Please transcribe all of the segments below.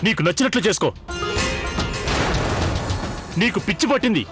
నీకు నచ్చినట్లు చేసుకో. నీకు పిచ్చి పట్టింది.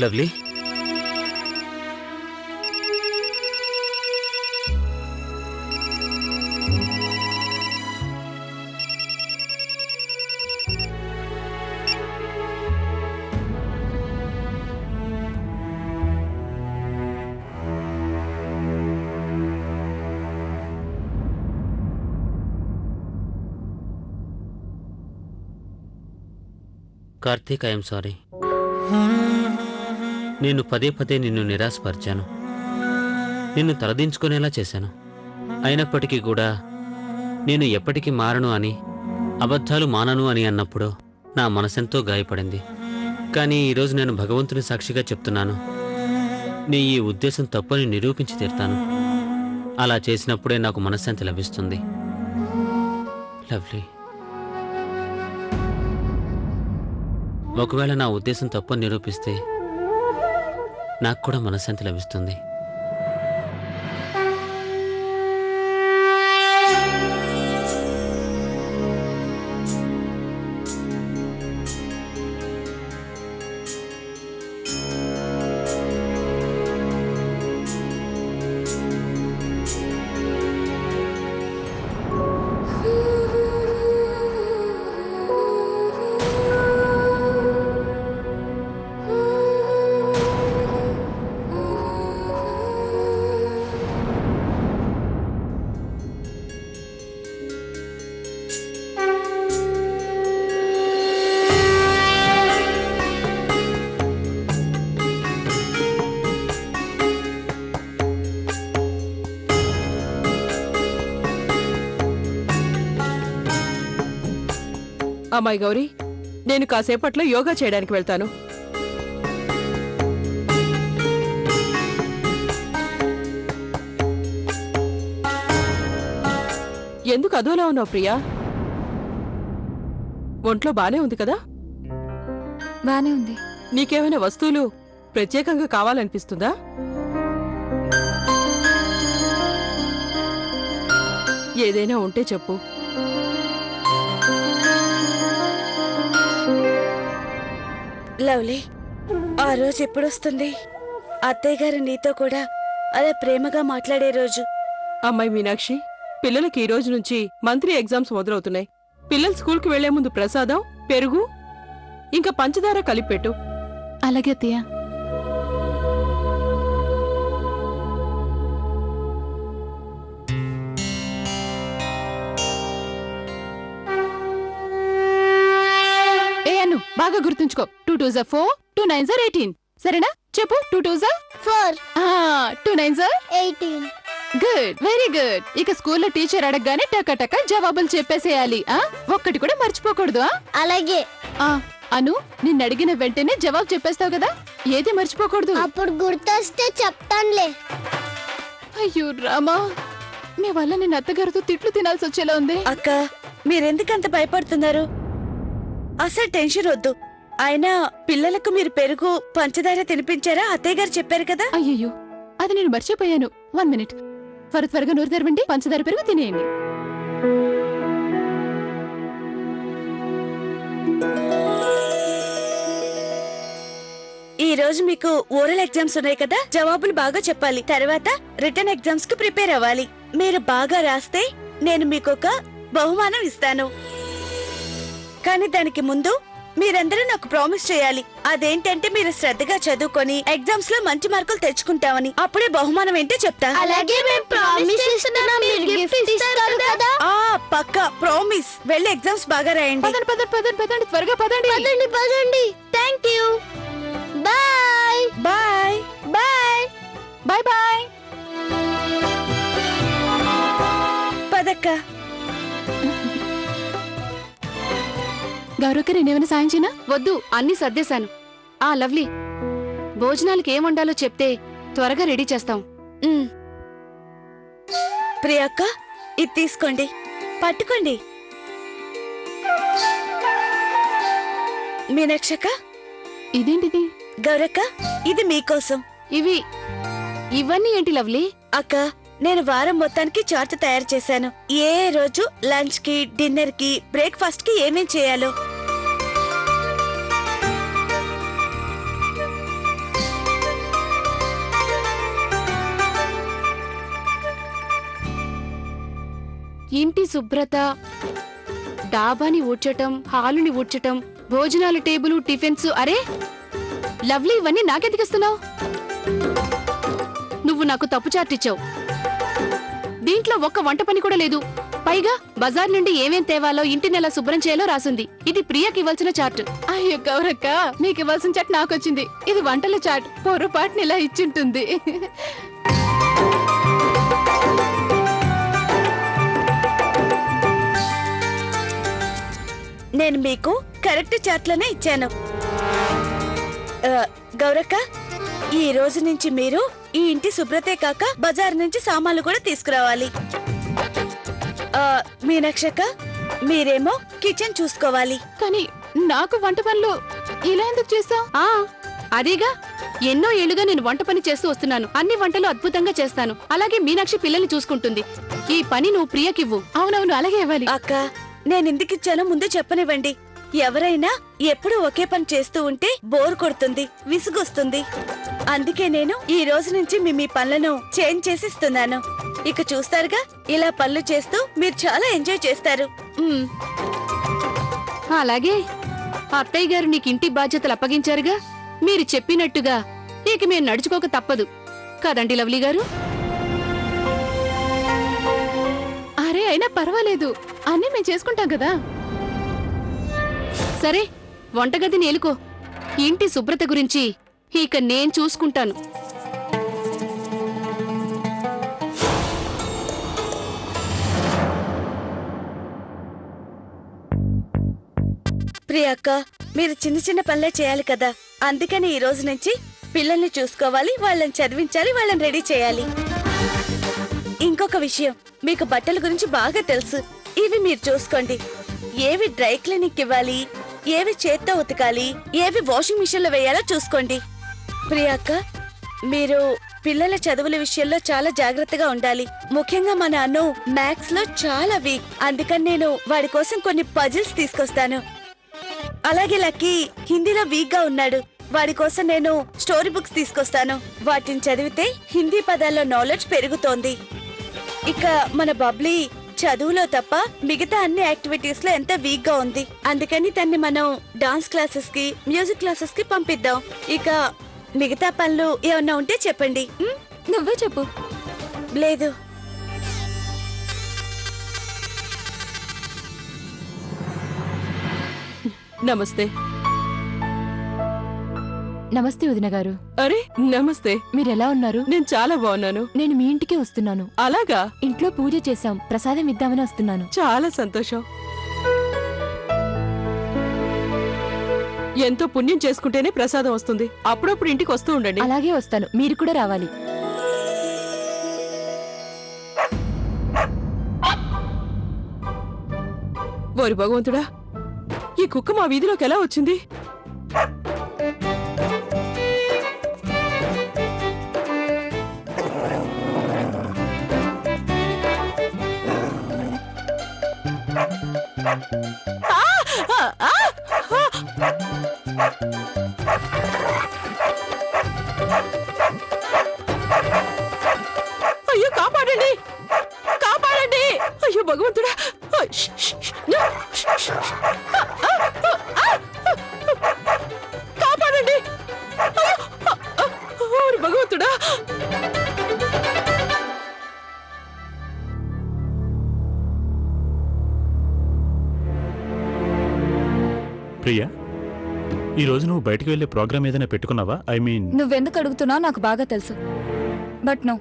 Lovely, Karthik, I'm sorry. నేను పదే పదే నిన్ను నిరాశపరిచాను, నిన్ను తలదించుకునేలా చేశాను. అయినప్పటికీ కూడా నేను ఎప్పటికీ మారను అని, అబద్ధాలు మానను అని అన్నప్పుడు నా మనసెంతో గాయపడింది. కానీ ఈరోజు నేను భగవంతుని సాక్షిగా చెప్తున్నాను, నీ ఈ ఉద్దేశం తప్పని నిరూపించి తీరుతాను. అలా చేసినప్పుడే నాకు మనశ్శాంతి లభిస్తుంది. లవ్లీ, ఒకవేళ నా ఉద్దేశం తప్పని నిరూపిస్తే నాకు కూడా మనశ్శాంతి లభిస్తుంది. అమ్మాయి గౌరీ, నేను కాసేపట్లో యోగా చేయడానికి వెళ్తాను. ఎందుకు అదోలా ఉన్నావు ప్రియా? ఒంట్లో బానే ఉంది కదా? బానే ఉంది. నీకేమైనా వస్తువులు ప్రత్యేకంగా కావాలనిపిస్తుందా? ఏదైనా ఉంటే చెప్పు. లవ్లీ, ఆ రోజు ఎప్పుడొస్తుంది? అత్తయ్య గారు నీతో కూడా అలా ప్రేమగా మాట్లాడే రోజు. అమ్మాయి మీనాక్షి, పిల్లలకి ఈ రోజు నుంచి మంత్లీ ఎగ్జామ్స్ మొదలవుతున్నాయి. పిల్లలు స్కూల్కి వెళ్లే ముందు ప్రసాదం, పెరుగు ఇంకా పంచదార కలిపెట్టు. అలాగే అత్తయ్య. బాగా గుర్తుంచుకో. 2 2s are 4, 2 9s are 18. సరేనా? చెప్పు. 2 2s are 4, 2 9s are 18. Good, very good. ఇక స్కూల్లో టీచర్ అడగగానే టక జవాబులు చెప్పేసేయాలి. ఒక్కటి కూడా మర్చిపోకూడదు. అలాగే. అను, నిన్ను అడిగిన వెంటనే జవాబు చెప్పేస్తావు కదా, ఏది మర్చిపోకూడదు. అప్పుడు గుర్తొస్తే చెప్తానులే. అయ్యో రామా, మీ వల్ల నేను అత్తగారితో తిట్లు తినాల్సి వచ్చేలా ఉంది. అక్క, మీరెందుకంత భయపడుతున్నారు? అసలు టెన్షన్ వద్దు. అయినా పిల్లలకు మీరు పెరుగు, పంచదార తినిపించారా? అత్తయ్య గారు చెప్పారు కదా. అయ్యయ్యో, అది నేను మర్చిపోయాను. 1 minute. త్వరగా నోరు తెరవండి, పంచదార పెరుగు తినేయండి. ఈ రోజు మీకు ఓరల్ ఎగ్జామ్స్ ఉన్నాయి కదా, జవాబులు బాగా చెప్పాలి. తర్వాత రిటర్న్ ఎగ్జామ్స్ కు ప్రిపేర్ అవ్వాలి. మీరు బాగా రాస్తే నేను మీకొక బహుమానం ఇస్తాను. కానీ దానికి ముందు మీరందరూ నాకు ప్రామిస్ చేయాలి. అదేంటంటే మీరు శ్రద్ధగా చదువుకొని ఎగ్జామ్స్ లో మంచి మార్కులు తెచ్చుకుంటామని. అప్పుడే బహుమానం ఏంటో చెప్తా. అలాగే మేము ప్రామిస్ చేస్తున్నాం, మీరు గిఫ్ట్ ఇస్తారు కదా. పక్కా ప్రామిస్. వెళ్ళి ఎగ్జామ్స్ బాగా రాయండి. పదండి పదండి పదండి పదండి, త్వరగా పదండి. పదండి పదండి. Thank you. Bye bye bye bye bye. పదక్క. గౌరవక్క, నేనేమైనా సాయం చేయనా? వద్దు, అన్ని సర్దేశాను. లవ్లీ, భోజనాలకి ఏం వండాలో చెప్తే త్వరగా రెడీ చేస్తాం. ప్రియక్క, ఇది తీసుకోండి, పట్టుకోండి. మీనాక్షక్క, ఇదేంటిది? గౌరక్క, ఇది మీకోసం. ఇవన్నీ ఏంటి లవ్లీ? అక్క, నేను వారం మొత్తానికి చార్ట్ తయారు చేశాను. ఏ రోజు లంచ్ కి, డిన్నర్ కి, బ్రేక్ఫాస్ట్ కి ఏమేం చేయాలో. ఇంటి శుభ్రత, డాబాని ఊడ్చటం, హాలుని ఊడ్చటం, భోజనాల టేబుల్, టిఫిన్స్. అరే లవ్లీ, ఇవన్నీ నాకెందుకిస్తున్నావు? నువ్వు నాకు తప్పు చార్ట్ ఇచ్చావు. దీంట్లో ఒక్క వంట పని కూడా లేదు. పైగా బజార్ నుండి ఏమేం తేవాలో, ఇంటిని ఎలా శుభ్రం చేయాలో రాసుంది. ఇది ప్రియకి ఇవ్వాల్సిన చార్ట్. అయ్యో గౌరక్క, నీకు ఇవ్వాల్సిన చాట్ నాకొచ్చింది. ఇది వంటల చాట్. పొరపాటుని ఇలా ఇచ్చింటుంది. నేను మీకు కరెక్ట్ చార్ట్లోనే ఇచ్చాను. గౌరక్క, ఈ రోజు నుంచి మీరు ఈ ఇంటి శుభ్రతే కాక బజార్ నుంచి సామాన్లు కూడా తీసుకురావాలి. మీనాక్షక్క, మీరేమో కిచెన్ చూసుకోవాలి. కానీ నాకు వంట పనులు ఇలా ఎందుకు చేస్తావు? అదేగా, ఎన్నో ఏళ్లుగా నేను వంట పని చేస్తూ వస్తున్నాను. అన్ని వంటలు అద్భుతంగా చేస్తాను. అలాగే మీనాక్షి పిల్లల్ని చూసుకుంటుంది. ఈ పని నువ్వు ప్రియకివ్వు. అవునవును, అలాగే ఇవ్వాలి. అక్క, నేను ఎందుకిచ్చానో ముందు చెప్పనివ్వండి. ఎవరైనా ఎప్పుడు ఒకే పని చేస్తూ ఉంటే బోర్ కొడుతుంది, విసుగొస్తుంది. అందుకే నేను ఈ రోజు నుంచి మీ పనులను చేంజ్ చేసిస్తున్నాను. ఇక చూస్తారుగా, ఇలా పనులు చేస్తూ మీరు చాలా ఎంజాయ్ చేస్తారు. అలాగే అత్తయ్య గారు నీకు ఇంటి బాధ్యతలు అప్పగించారుగా, మీరు చెప్పినట్టుగా ఇక మేము నడుచుకోక తప్పదు కదండి లవ్లీ గారు? అరే అయినా పర్వాలేదు, అన్నీ మేము చేసుకుంటాం కదా. సరే, వంటగది నేలుకో. ఇంటి శుభ్రత గురించి ఇక నేను చూసుకుంటాను. ప్రియక్క, మీరు చిన్న చిన్న పనులే చేయాలి కదా. అందుకని ఈ రోజు నుంచి పిల్లల్ని చూసుకోవాలి, వాళ్ళని చదివించాలి, వాళ్ళని రెడీ చేయాలి. ఇంకొక విషయం, మీకు బట్టల గురించి బాగా తెలుసు. ఇవి మీరు చూసుకోండి. ఏవి డ్రై క్లీనింగ్ ఇవ్వాలి, ఏవి చేత్తో ఉతకాలి, ఏవి వాషింగ్ మిషన్ లో వేయాలో చూసుకోండి. ప్రియక్క, మీరు పిల్లల చదువుల విషయంలో చాలా జాగ్రత్తగా ఉండాలి. ముఖ్యంగా మా నాన్న మ్యాథ్స్ లో చాలా వీక్. అందుకని నేను వాడి కోసం కొన్ని పజిల్స్ తీసుకొస్తాను. అలాగే లక్కీ హిందీలో వీక్ గా ఉన్నాడు. వాడి కోసం నేను స్టోరీ బుక్స్ తీసుకొస్తాను. వాటిని చదివితే హిందీ పదాల్లో నాలెడ్జ్ పెరుగుతోంది. ఇక మన బబ్లీ చదువులో తప్ప మిగతా అన్ని యాక్టివిటీస్ లో ఎంత వీక్ గా ఉంది. అందుకని తన్ని మనం డాన్స్ క్లాసెస్ కి, మ్యూజిక్ క్లాసెస్ కి పంపిద్దాం. ఇక మిగతా పనులు ఏమన్నా ఉంటే చెప్పండి. నువ్వే చెప్పు. లేదు, నమస్తే. నమస్తే వదిన గారు. అరే నమస్తే. మీరెలా ఉన్నారు? నేను చాలా బాగున్నాను. నేను మీ ఇంటికే వస్తున్నాను. అలాగా? ఇంట్లో పూజ చేశాం, ప్రసాదం ఇద్దామని వస్తున్నాను. చాలా సంతోషం. ఎంతో పుణ్యం చేసుకుంటేనే ప్రసాదం వస్తుంది. అప్పుడప్పుడు ఇంటికి వస్తూ ఉండండి. అలాగే వస్తాను, మీరు కూడా రావాలి. ఓరి భగవంతుడా, ఈ కుక్క మా వీధిలోకి ఎలా వచ్చింది? అయ్యో కాపాడండి, కాపాడండి. అయ్యో భగవంతుడా. ఓరి భగవంతుడా! ప్రియా, ఈ రోజు నువ్వు బయటికి వెళ్ళే ప్రోగ్రామ్ ఏదైనా పెట్టుకున్నావా? ఐ మీన్, నువ్వెందుకు అడుగుతున్నావు నాకు బాగా తెలుసు. బట్ నో,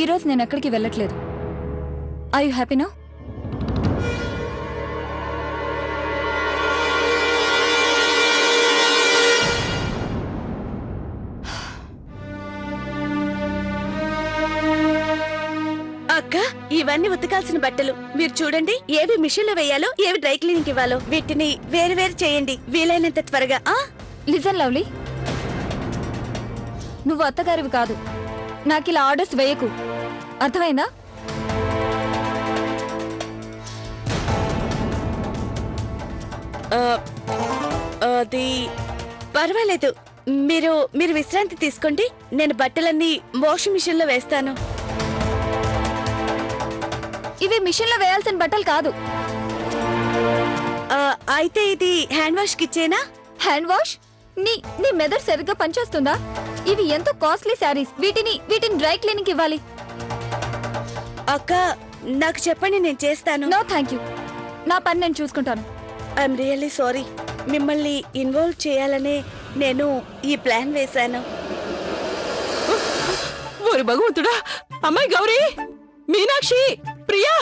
ఈరోజు నేను ఎక్కడికి వెళ్ళట్లేదు. I you happy now? అక్క, ఇవన్నీ ఉతకాల్సిన బట్టలు. మీరు చూడండి, ఏవి మిషన్ లో వేయాలో, ఏవి డ్రై క్లీనింగ్ ఇవ్వాలో వీటిని వేరు వేరు చేయండి వీలైనంత త్వరగా. లిజన్ లవ్లీ, నువ్వు అత్తగారివి కాదు. నాకు ఇలా ఆర్డర్స్ వేయకు, అర్థమైందా? అది పర్వాలేదు, మీరు మీరు విశ్రాంతి తీసుకోండి. నేను బట్టలన్నీ వాషింగ్ మిషన్ లో వేస్తాను. ఇవి మిషన్ లో వేయాల్సిన బట్టలు కాదు. అయితే ఇది హ్యాండ్ వాష్ కి ఇచ్చేనా? Hand wash? నీ నీ మెదడు సరిగ్గా పనిచేస్తుందా? ఇవి ఎంతో కాస్ట్లీ శారీస్. వీటిని డ్రై క్లీనింగ్ ఇవ్వాలి. అక్క, నాకు చెప్పండి, నేను చేస్తాను. నో థ్యాంక్ యూ, నా పని నేను చూసుకుంటాను. I'm really sorry. మిమ్మల్ని ఇన్వాల్వ్ చేయాలనే నేను ఈ ప్లాన్ వేశాను. ఓరి భగవంతుడా! అమ్మాయి గౌరీ, మీనాక్షి, ప్రియా,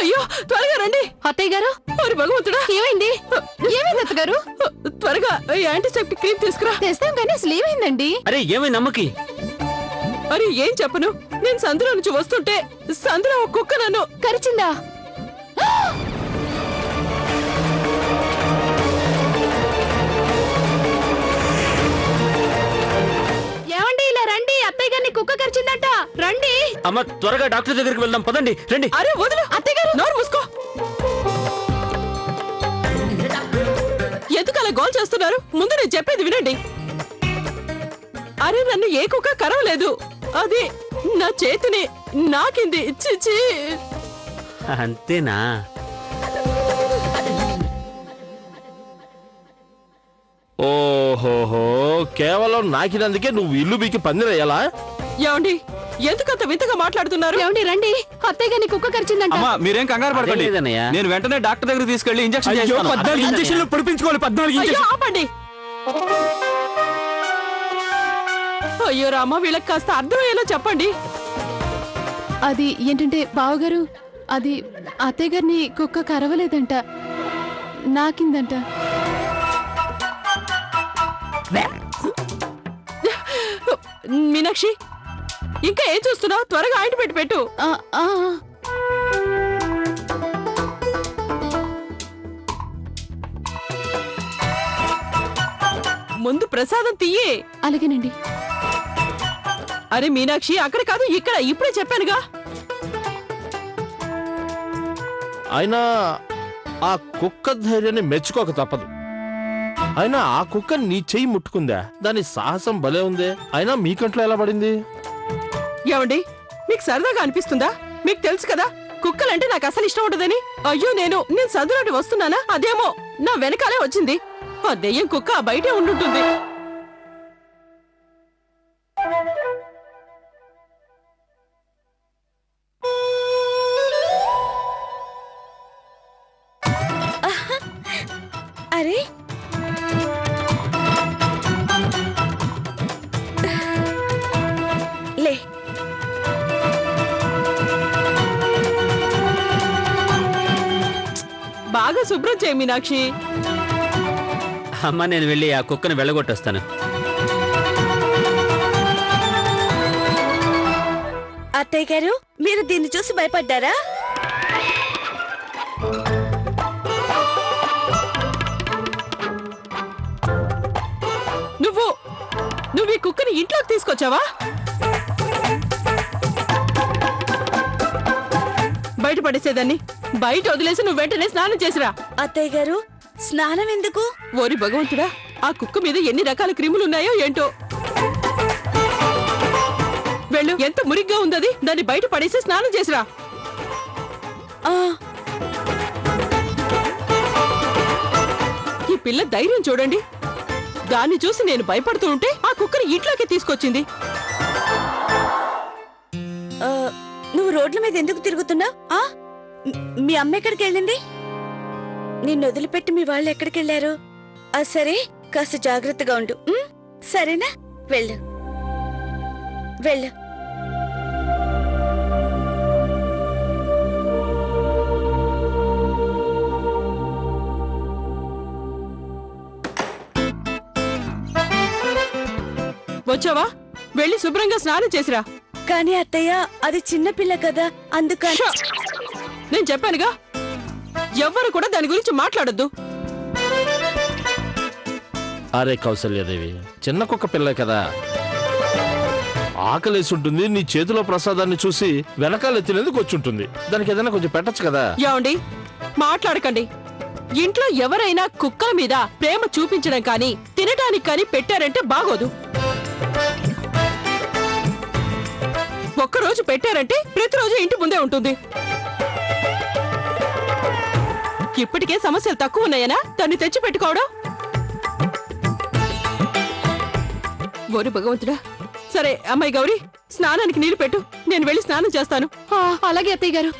అయ్యో త్వరగా రండి. అత్తయ్య గారు, ఓరి భగవంతుడా! ఏమైంది? ఏమైంది అత్తగారు? త్వరగా యాంటీసెప్టిక్ క్రీమ్ తీసుకురా. తెస్తాం కానీ అసలు ఏమైందండి? అరే ఏమైంది అమ్మకి? అరే ఏం చెప్పను, నేను సందులో నుంచి వస్తుంటే సందులో ఒక కుక్క నన్ను కరిచిందా? ఏమండి, ఇలా రండి. అత్తయ్య గారిని కుక్క కరిచిందంట. రండి. అమ్మ, త్వరగా డాక్టర్ దగ్గరికి వెళ్దాం, పదండి రండి. అరే వదిలు అత్తయ్య గారు, నోరు మూసుకో. ఎందుకు అలా గోల్ చేస్తున్నారు? ముందు నేను చెప్పేది వినండి. అరే నన్ను ఏ కుక్క కరవలేదు, అది నా చేతిని నాకింది. చిచి. అంతేనా? ఓహోహో, కేవలం నాకినందుకే నువ్వు ఇల్లు బీకి పందిరేయాలా? ఏమండి, ఎందుకంత వింతగా మాట్లాడుతున్నారు? ఏమండి రండి, అత్తయ్య గారిని కుక్క కరిచిందంట. అమ్మా, మీరేం కంగారు పడకండి. అదేం లేదన్నయ్య. నేను వెంటనే డాక్టర్ దగ్గర తీసుకెళ్లి ఇంజెక్షన్ అయ్యో, చేస్తాను. 14 ఇంజక్షన్లు పొడిపించుకోవాలి. 14 అయ్యో ఇంజక్షన్. ఆపండి. అయ్యో రామా, వీళ్ళకి కాస్త అర్థమయ్యేలా చెప్పండి. అది ఏంటంటే బావగారు, అది అత్తయ్య గారిని కుక్క కరవలేదంట, నాకిందంట. మీనాక్షి, ఇంకా ఏం చూస్తున్నావు? త్వరగా ఆయింట్ పెట్టి పెట్టు. ఆ, ఆ, ముందు ప్రసాదం తీయే. అలాగేనండి. అరే మీనాక్షి, అక్కడ కాదు ఇక్కడ, ఇప్పుడే చెప్పానుగా. అయినా ఆ కుక్క ధైర్యాన్ని మెచ్చుకోక తప్పదు. అయినా ఆ కుక్క నీ చెయ్యి ముట్టుకుందా? దాని సాహసం భలే ఉందే. అయినా మీ కంట్లో ఎలా పడింది? ఏమండి, మీకు సరదాగా అనిపిస్తుందా? మీకు తెలుసు కదా కుక్కలంటే నాకు అసలు ఇష్టం ఉండదని. అయ్యో, నేను సందులోటి వస్తున్నానా, అదేమో నా వెనకాలే వచ్చింది. ఆ దెయ్యం కుక్క బయటే ఉండుంటుంది. అరే, లే. బాగా శుభ్రం చేయి మీనాక్షి. అమ్మ, నేను వెళ్ళి ఆ కుక్కను వెళ్ళగొట్టొస్తాను. అత్తయ్య గారు, మీరు దీన్ని చూసి భయపడ్డారా? నువ్వు ఈ కుక్కని ఇంట్లోకి తీసుకొచ్చావా? బయట పడేసేదాన్ని బయట వదిలేసి నువ్వు వెంటనే స్నానం చేసిరా. అత్తయ్య గారు, స్నానం ఎందుకు? ఓరి భగవంతుడా, ఆ కుక్క మీద ఎన్ని రకాల క్రిములున్నాయో ఏంటో. వెళ్ళు, ఎంత మురిగ్గా ఉందది. దాన్ని బయట పడేసి స్నానం చేసిరా. ఈ పిల్ల ధైర్యం చూడండి. దాన్ని చూసి నేను భయపడుతూ ఉంటే ఆ కుక్కని ఇంట్లోకి తీసుకొచ్చింది. నువ్వు రోడ్ల మీద ఎందుకు తిరుగుతున్నావు? మీ అమ్మ ఎక్కడికి వెళ్ళింది? నిన్ను వదిలిపెట్టి మీ వాళ్ళు ఎక్కడికి వెళ్ళారు? సరే, కాస్త జాగ్రత్తగా ఉండు. సరేనా? వెళ్ళు వెళ్ళు. వచ్చావా? వెళ్ళి శుభ్రంగా స్నానం చేసిరా. కానీ అత్తయ్య, అది చిన్న పిల్ల కదా, అందుకని. నేను చెప్పానుగా, ఎవ్వరు కూడా దాని గురించి మాట్లాడొద్దు. అరే కౌసల్యాదేవి, చిన్న కుక్క పిల్ల కదా, ఆకలేసి ఉంటుంది. నీ చేతిలో ప్రసాదాన్ని చూసి వెనకాల తినేందుకు వచ్చుంటుంది. దానికి ఏదైనా కొంచెం పెట్టచ్చు కదా. ఏమండి, మాట్లాడకండి. ఇంట్లో ఎవరైనా కుక్కల మీద ప్రేమ చూపించడం కానీ తినడానికి కానీ పెట్టారంటే బాగోదు. ఒక్కరోజు పెట్టారంటే ప్రతిరోజు ఇంటి ముందే ఉంటుంది. ఇప్పటికే సమస్యలు తక్కువ ఉన్నాయనా దాన్ని తెచ్చి పెట్టుకోవడం? ఓరి భగవంతుడా. సరే అమ్మాయి గౌరీ, స్నానానికి నీళ్లు పెట్టు, నేను వెళ్ళి స్నానం చేస్తాను. అలాగే అత్తయ్య గారు.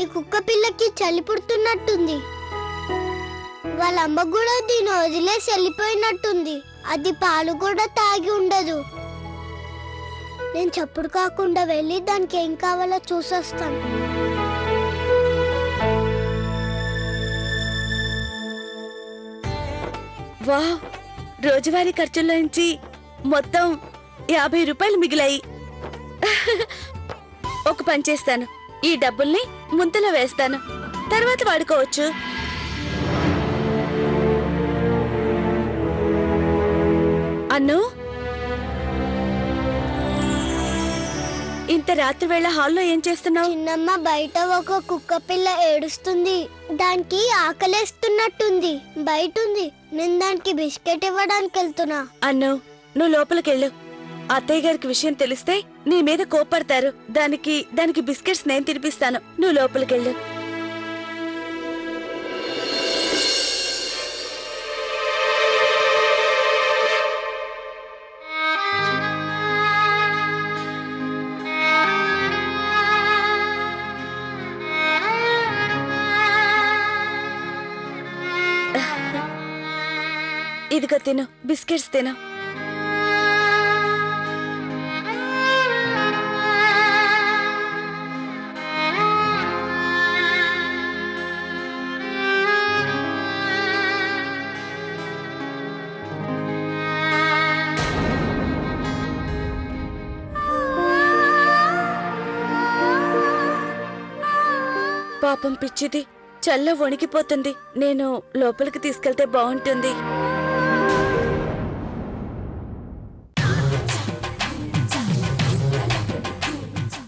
ఈ కుక్క పిల్లకి చలి పుడుతున్నట్టుంది. వాళ్ళ అమ్మ కూడా దీన్ని వదిలేసి వెళ్ళిపోయినట్టుంది. అది పాలు కూడా తాగి ఉండదు. నేను చప్పుడు కాకుండా వెళ్ళి దానికి ఏం కావాలో చూసొస్తాను. వావ్, రోజువారీ ఖర్చుల్లో నుంచి మొత్తం 50 రూపాయలు మిగిలాయి. ఒక పని చేస్తాను, ఈ డబ్బుల్ని ముంతలో వేస్తాను, తర్వాత వాడుకోవచ్చు. అన్ను, ఇంత రాత్రి వేళ హాల్లో ఏం చేస్తున్నావు? చిన్నమ్మ, బయట ఒక కుక్క పిల్ల ఏడుస్తుంది. దానికి ఆకలేస్తున్నట్టుంది. బయట ఉంది. నేను దానికి బిస్కెట్ ఇవ్వడానికి వెళ్తున్నా. అన్ను, నువ్వు లోపలికెళ్ళు. అత్తయ్య గారికి విషయం తెలిస్తే నీ మీద కోపడతారు. దానికి బిస్కెట్స్ నేను తినిపిస్తాను. నువ్వు లోపలికెళ్ళు. ఇదిగో తిను, బిస్కెట్స్ తిను. పాపం పిచ్చిది, చల్ల వణికిపోతుంది. నేను లోపలికి తీసుకెళ్తే బాగుంటుంది.